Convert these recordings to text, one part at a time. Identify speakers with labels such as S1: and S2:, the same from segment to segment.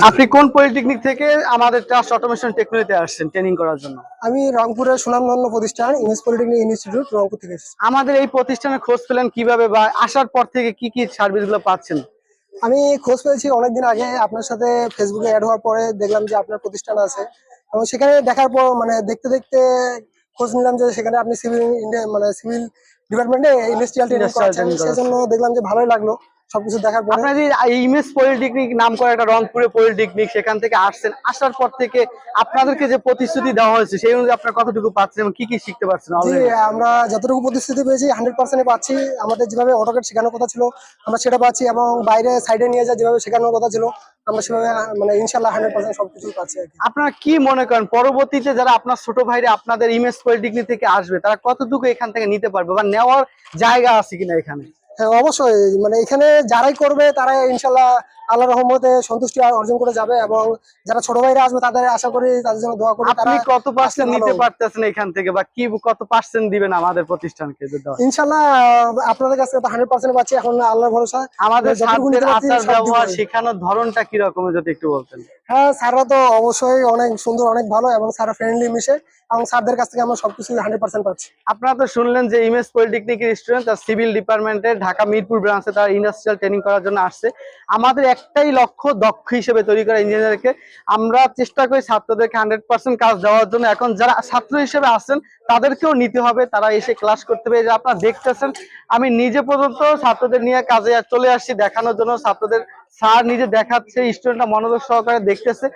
S1: আপনি কোন পলিটেকনিক থেকে আমাদের ট্রাস্ট অটোমেশন টেকনোলজিতে আসছেন ট্রেনিং করার জন্য?
S2: আমি রংপুরের সুনামধন্য প্রতিষ্ঠান ইমেজ পলিটেকনিক ইনস্টিটিউট রংপুর থেকে এসেছি।
S1: আমাদের এই প্রতিষ্ঠানে খোঁজ পেলেন কিভাবে বা আসার পর থেকে কি কি সার্ভিস গুলো পাচ্ছেন?
S2: আমি খোঁজ পেয়েছি অনেকদিন আগে, আপনার সাথে ফেসবুকে অ্যাড হওয়ার পরে দেখলাম যে আপনার প্রতিষ্ঠান আছে, এবং সেখানে দেখার পর মানে দেখতে দেখতে খোঁজ নিলাম যে সেখানে আপনি সিভিল ডিপার্টমেন্টে ইন্ডাস্ট্রিয়াল ট্রেনিং
S1: ইন্ডাস্ট্রিয়াল
S2: করাচ্ছেন।
S1: ট্রেনিং
S2: সেজন্য
S1: করাচ্ছেন।
S2: দেখলাম যে ভালোই লাগলো সবকিছু দেখার পরে।
S1: আপনার এই ইমেজ পলিটেকনিক নাম করা একটা রংপুরে পলিটেকনিক, সেখান থেকে আসছেন, আসার পর থেকে আপনাদেরকে যে প্রতিশ্রুতি দেওয়া হয়েছে সেই অনুযায়ী আপনার কতটুকু পাচ্ছেন এবং কি কি শিখতে পারছেন
S2: জি,
S1: অলরেডি?
S2: আমরা যতটুকু প্রতিশ্রুতি পেয়েছি 100% পাচ্ছি। আমাদের যেভাবে অটোক্যাড শেখানোর কথা ছিল আমরা সেটা পাচ্ছি, এবং বাইরে সাইডে নিয়ে যা যেভাবে শেখানোর কথা ছিল আমরা সেভাবে মানে ইনশাল্লাহ 100% সবকিছু পাচ্ছি আর কি।
S1: আপনারা কি মনে করেন পরবর্তীতে যারা আপনার ছোট ভাইরা আপনাদের ইমেজ পলিটেকনিক থেকে আসবে তারা কতটুকু এখান থেকে নিতে পারবে বা নেওয়ার জায়গা আছে কিনা এখানে?
S2: হ্যাঁ, অবশ্যই মানে এখানে যারাই করবে তারা ইনশাল্লাহ আল্লাহ রহমতে সন্তুষ্টি অর্জন করে যাবে, এবং যারা ছোট ভাইরা আসবে তাদের আশা করি তাদের জন্য দোয়া করি তারা
S1: আপনি কত
S2: আসলে
S1: পার্সেন্ট
S2: ভালো
S1: নিতে
S2: হবে।
S1: পারতেছেন এখান থেকে বা কি কত পার্সেন্ট দিবেন আমাদের প্রতিষ্ঠানকে যদি দেওয়া?
S2: ইনশাল্লাহ আপনাদের কাছে তো 100% পাচ্ছি, এখন আল্লাহর ভরসা।
S1: আমাদের
S2: যতটুকু
S1: স্যারদের
S2: নিতে পারছি
S1: আচার
S2: সব দিব।
S1: ব্যবহার শেখানোর ধরনটা কি রকম যদি একটু বলতেন?
S2: হ্যাঁ, স্যাররা তো অবশ্যই অনেক সুন্দর, অনেক ভালো, এবং স্যাররা ফ্রেন্ডলি মিশে, এবং স্যারদের কাছ থেকে আমরা সবকিছু 100% পাচ্ছি।
S1: আপনারা তো শুনলেন যে ইমেজ পলিটেকনিকের স্টুডেন্ট তার সিভিল ডিপার্টমেন্টে ঢাকা মিরপুর ব্রাঞ্চে তার ইন্ডাস্ট্রিয়াল ট্রেনিং করার জন্য আসছে। আমাদের একটাই লক্ষ্য দক্ষ হিসেবে তৈরি করা ইঞ্জিনিয়ারকে। আমরা চেষ্টা করি ছাত্রদেরকে 100% কাজ দেওয়ার জন্য। এখন যারা ছাত্র হিসেবে আসছেন তাদেরকেও নিতে হবে, তারা এসে ক্লাস করতে হবে। যে আপনারা দেখতেছেন আমি নিজে পর্যন্ত ছাত্রদের নিয়ে কাজে চলে আসছি দেখানোর জন্য। ছাত্রদের স্যার নিজে দেখাচ্ছে, স্টুডেন্টরা মনোযোগ সহকারে দেখতেছে।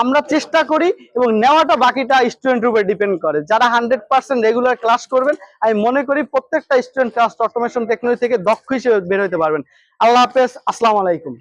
S1: আমরা চেষ্টা করি এবং নেওয়াটা বাকিটা স্টুডেন্টের উপর ডিপেন্ড করে। যারা 100% রেগুলার ক্লাস করবেন আমি মনে করি প্রত্যেকটা স্টুডেন্ট ট্রাস্ট অটোমেশন টেকনোলজি থেকে দক্ষ হিসেবে বের হতে পারবেন। আল্লাহ হাফেজ, আসসালামু আলাইকুম।